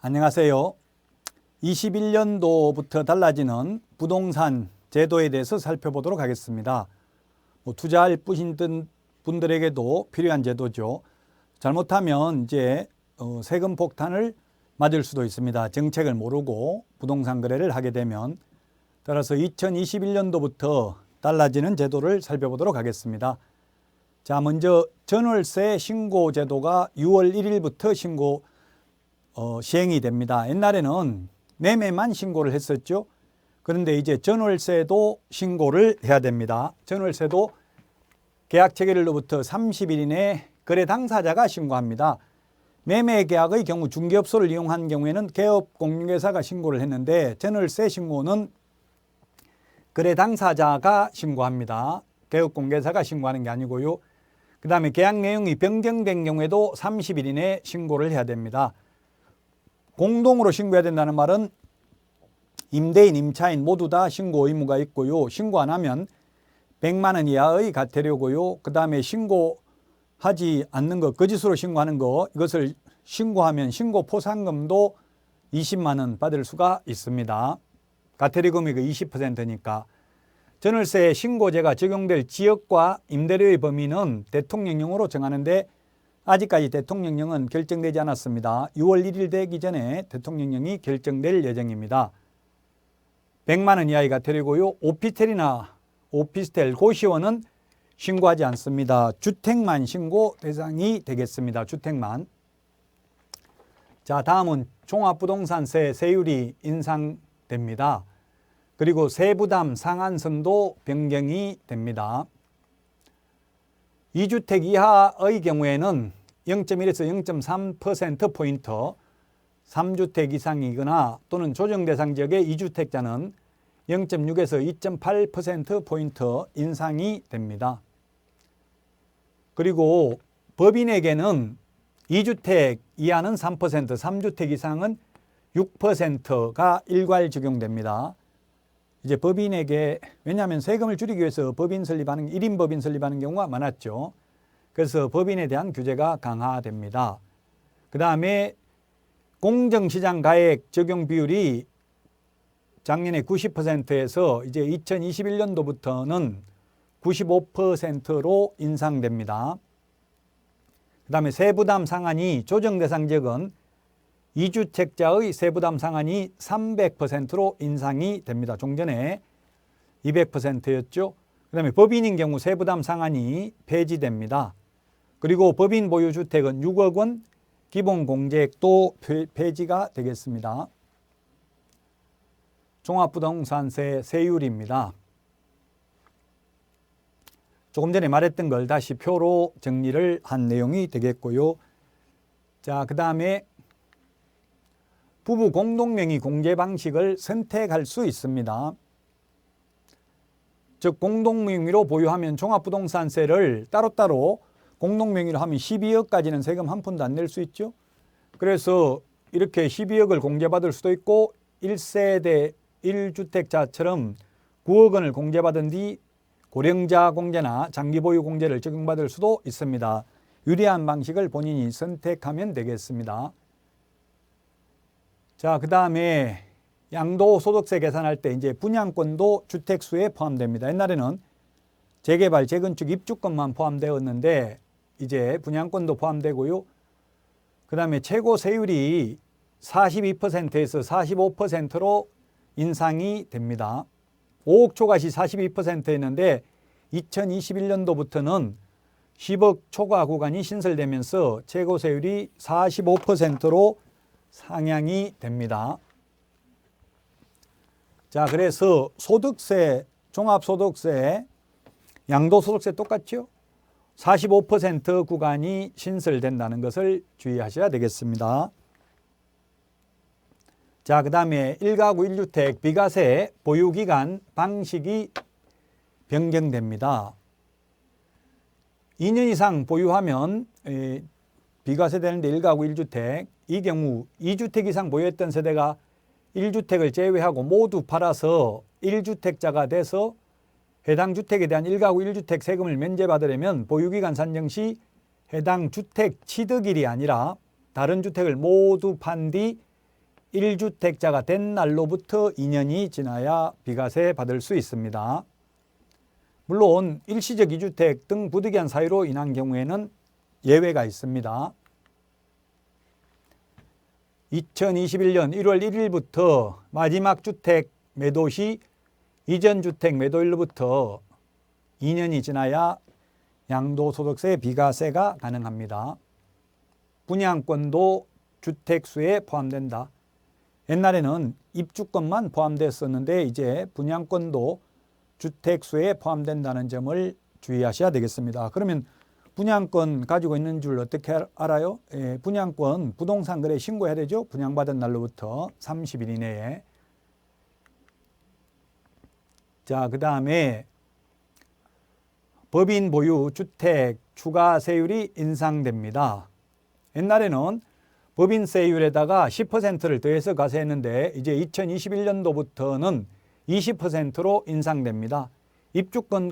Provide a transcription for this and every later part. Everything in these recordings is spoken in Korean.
안녕하세요. 21년도부터 달라지는 부동산 제도에 대해서 살펴보도록 하겠습니다. 투자할 분들에게도 필요한 제도죠. 잘못하면 이제 세금 폭탄을 맞을 수도 있습니다. 정책을 모르고 부동산 거래를 하게 되면. 따라서 2021년도부터 달라지는 제도를 살펴보도록 하겠습니다. 자, 먼저 전월세 신고 제도가 6월 1일부터 시행이 됩니다. 옛날에는 매매만 신고를 했었죠. 그런데 이제 전월세도 신고를 해야 됩니다. 전월세도 계약 체결일로부터 30일 이내 거래 당사자가 신고합니다. 매매 계약의 경우 중개업소를 이용한 경우에는 개업공인중개사가 신고를 했는데 전월세 신고는 거래 당사자가 신고합니다. 개업공개사가 신고하는 게 아니고요. 그 다음에 계약 내용이 변경된 경우에도 30일 이내 신고를 해야 됩니다. 공동으로 신고해야 된다는 말은 임대인, 임차인 모두 다 신고 의무가 있고요. 신고 안 하면 100만 원 이하의 과태료고요. 그 다음에 신고하지 않는 거, 거짓으로 신고하는 거, 이것을 신고하면 신고 포상금도 20만 원 받을 수가 있습니다. 과태료 금액이 20%니까. 전월세 신고제가 적용될 지역과 임대료의 범위는 대통령령으로 정하는데 아직까지 대통령령은 결정되지 않았습니다. 6월 1일 되기 전에 대통령령이 결정될 예정입니다. 100만 원 이하의 과태료고요. 오피스텔이나 오피스텔, 고시원은 신고하지 않습니다. 주택만 신고 대상이 되겠습니다. 주택만. 자, 다음은 종합부동산세 세율이 인상됩니다. 그리고 세부담 상한선도 변경이 됩니다. 2주택 이하의 경우에는 0.1에서 0.3%포인트, 3주택 이상이거나 또는 조정 대상 지역의 2주택자는 0.6에서 2.8%포인트 인상이 됩니다. 그리고 법인에게는 2주택 이하는 3%, 3주택 이상은 6%가 일괄 적용됩니다. 이제 법인에게, 왜냐하면 세금을 줄이기 위해서 법인 설립하는, 1인 법인 설립하는 경우가 많았죠. 그래서 법인에 대한 규제가 강화됩니다. 그 다음에 공정시장 가액 적용 비율이 작년에 90%에서 이제 2021년도부터는 95%로 인상됩니다. 그 다음에 세부담 상한이 조정 대상 지역은 2주택자의 세부담 상한이 300%로 인상이 됩니다. 종전에 200%였죠. 그 다음에 법인인 경우 세부담 상한이 폐지됩니다. 그리고 법인 보유 주택은 6억 원 기본 공제액도 폐지가 되겠습니다. 종합부동산세 세율입니다. 조금 전에 말했던 걸 다시 표로 정리를 한 내용이 되겠고요. 자, 그 다음에 부부 공동명의 공제 방식을 선택할 수 있습니다. 즉 공동명의로 보유하면 종합부동산세를 따로따로 공동명의로 하면 12억까지는 세금 한 푼도 안 낼 수 있죠. 그래서 이렇게 12억을 공제받을 수도 있고 1세대 1주택자처럼 9억 원을 공제받은 뒤 고령자 공제나 장기보유 공제를 적용받을 수도 있습니다. 유리한 방식을 본인이 선택하면 되겠습니다. 자, 그 다음에 양도소득세 계산할 때 이제 분양권도 주택수에 포함됩니다. 옛날에는 재개발, 재건축, 입주권만 포함되었는데 이제 분양권도 포함되고요. 그 다음에 최고 세율이 42%에서 45%로 인상이 됩니다. 5억 초과시 42%였는데 2021년도부터는 10억 초과 구간이 신설되면서 최고 세율이 45%로 상향이 됩니다. 자, 그래서 소득세, 종합소득세, 양도소득세 똑같죠? 45% 구간이 신설된다는 것을 주의하셔야 되겠습니다. 자, 그 다음에 1가구 1주택 비과세 보유기간 방식이 변경됩니다. 2년 이상 보유하면 비과세 되는데 1가구 1주택, 이 경우 2주택 이상 보유했던 세대가 1주택을 제외하고 모두 팔아서 1주택자가 돼서 해당 주택에 대한 1가구 1주택 세금을 면제받으려면 보유기간 산정 시 해당 주택 취득일이 아니라 다른 주택을 모두 판 뒤 1주택자가 된 날로부터 2년이 지나야 비과세 받을 수 있습니다. 물론 일시적 2주택 등 부득이한 사유로 인한 경우에는 예외가 있습니다. 2021년 1월 1일부터 마지막 주택 매도 시 이전 주택 매도일로부터 2년이 지나야 양도소득세 비과세가 가능합니다. 분양권도 주택수에 포함된다. 옛날에는 입주권만 포함됐었는데 이제 분양권도 주택수에 포함된다는 점을 주의하셔야 되겠습니다. 그러면 분양권 가지고 있는 줄 어떻게 알아요? 분양권 부동산 거래 신고해야 되죠. 분양받은 날로부터 30일 이내에. 자, 그 다음에 법인 보유 주택 추가 세율이 인상됩니다. 옛날에는 법인세율에다가 10%를 더해서 과세했는데 이제 2021년도부터는 20%로 인상됩니다. 입주권,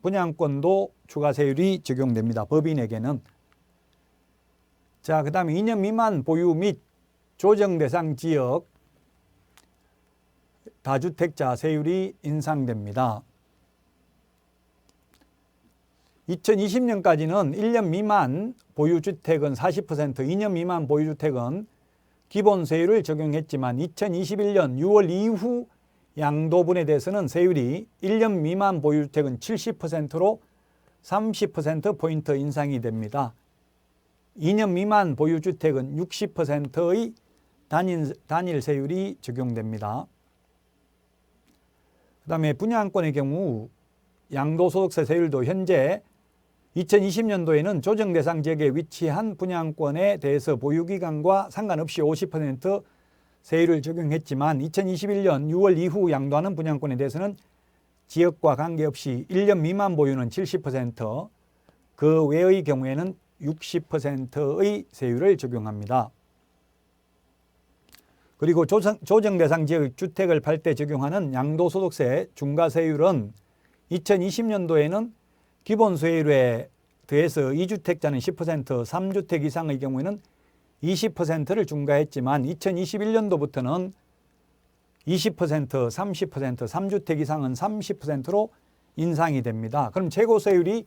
분양권도 추가세율이 적용됩니다. 법인에게는. 자, 그 다음에 2년 미만 보유 및 조정 대상 지역 다주택자 세율이 인상됩니다. 2020년까지는 1년 미만 보유주택은 40%, 2년 미만 보유주택은 기본 세율을 적용했지만 2021년 6월 이후 양도분에 대해서는 세율이 1년 미만 보유주택은 70%로 30%포인트 인상이 됩니다. 2년 미만 보유주택은 60%의 단일 세율이 적용됩니다. 그 다음에 분양권의 경우 양도소득세 세율도 현재 2020년도에는 조정 대상 지역에 위치한 분양권에 대해서 보유기간과 상관없이 50% 세율을 적용했지만 2021년 6월 이후 양도하는 분양권에 대해서는 지역과 관계없이 1년 미만 보유는 70%, 그 외의 경우에는 60%의 세율을 적용합니다. 그리고 조정 대상 지역 주택을 팔 때 적용하는 양도소득세 중과세율은 2020년도에는 기본세율에 더해서 2주택자는 10%, 3주택 이상의 경우에는 20%를 중과했지만 2021년도부터는 20%, 30%, 3주택 이상은 30%로 인상이 됩니다. 그럼 최고세율이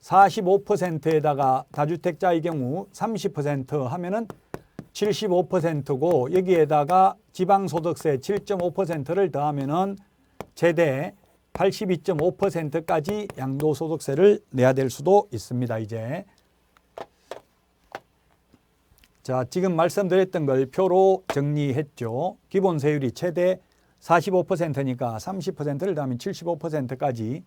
45%에다가 다주택자의 경우 30% 하면은 75%고 여기에다가 지방소득세 7.5%를 더하면은 최대 82.5%까지 양도소득세를 내야 될 수도 있습니다. 이제 자, 지금 말씀드렸던 걸 표로 정리했죠. 기본 세율이 최대 45%니까 30%를 더하면 75%까지,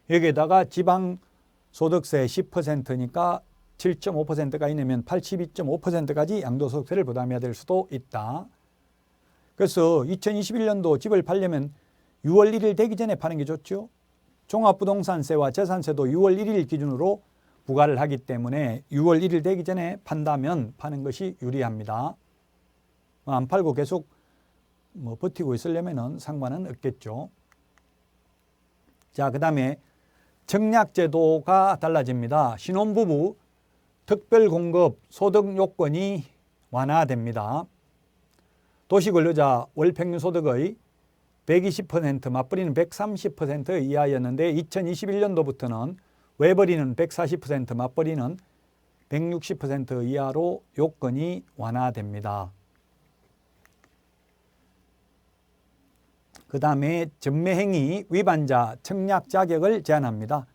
여기에다가 지방소득세 10%니까 7.5%까지 내면 82.5%까지 양도소득세를 부담해야 될 수도 있다. 그래서 2021년도 집을 팔려면 6월 1일 되기 전에 파는 게 좋죠. 종합부동산세와 재산세도 6월 1일 기준으로 부과를 하기 때문에 6월 1일 되기 전에 판다면 파는 것이 유리합니다. 안 팔고 계속 버티고 있으려면 상관은 없겠죠. 자, 그 다음에 청약제도가 달라집니다. 신혼부부 특별공급 소득 요건이 완화됩니다. 도시근로자 월평균소득의 120% 맞벌이는 130% 이하였는데 2021년도부터는 외벌이는 140% 맞벌이는 160% 이하로 요건이 완화됩니다. 그 다음에 전매행위 위반자 청약 자격을 제한합니다.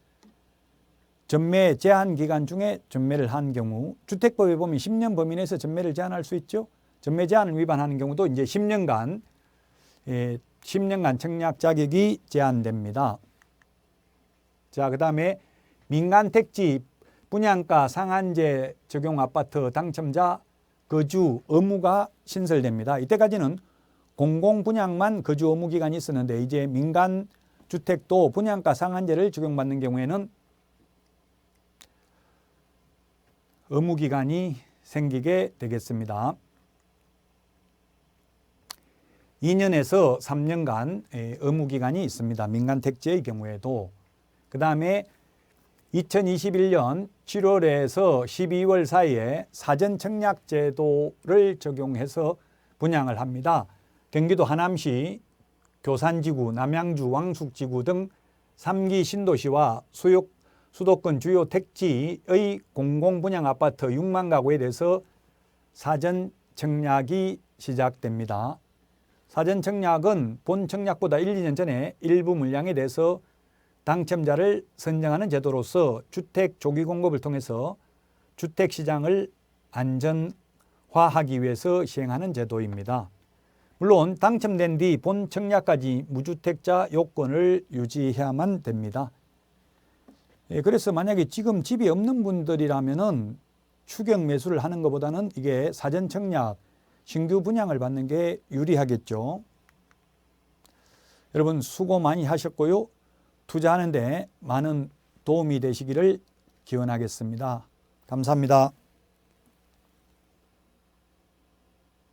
전매 제한 기간 중에 전매를 한 경우 주택법에 보면 10년 범위 내에서 전매를 제한할 수 있죠. 전매 제한을 위반하는 경우도 이제 10년간 청약 자격이 제한됩니다. 자, 그 다음에 민간택지 분양가 상한제 적용 아파트 당첨자 거주 의무가 신설됩니다. 이때까지는 공공분양만 거주 의무 기간이 있었는데 이제 민간주택도 분양가 상한제를 적용받는 경우에는 의무 기간이 생기게 되겠습니다. 2년에서 3년간 의무 기간이 있습니다. 민간택지의 경우에도. 그 다음에 2021년 7월에서 12월 사이에 사전청약제도를 적용해서 분양을 합니다. 경기도 하남시 교산지구, 남양주 왕숙지구 등 3기 신도시와 수도권 주요 택지의 공공분양 아파트 6만 가구에 대해서 사전 청약이 시작됩니다. 사전 청약은 본 청약보다 1, 2년 전에 일부 물량에 대해서 당첨자를 선정하는 제도로서 주택 조기 공급을 통해서 주택시장을 안전화하기 위해서 시행하는 제도입니다. 물론 당첨된 뒤 본 청약까지 무주택자 요건을 유지해야만 됩니다. 그래서 만약에 지금 집이 없는 분들이라면은 추경 매수를 하는 것보다는 이게 사전 청약, 신규 분양을 받는 게 유리하겠죠. 여러분 수고 많이 하셨고요. 투자하는데 많은 도움이 되시기를 기원하겠습니다. 감사합니다.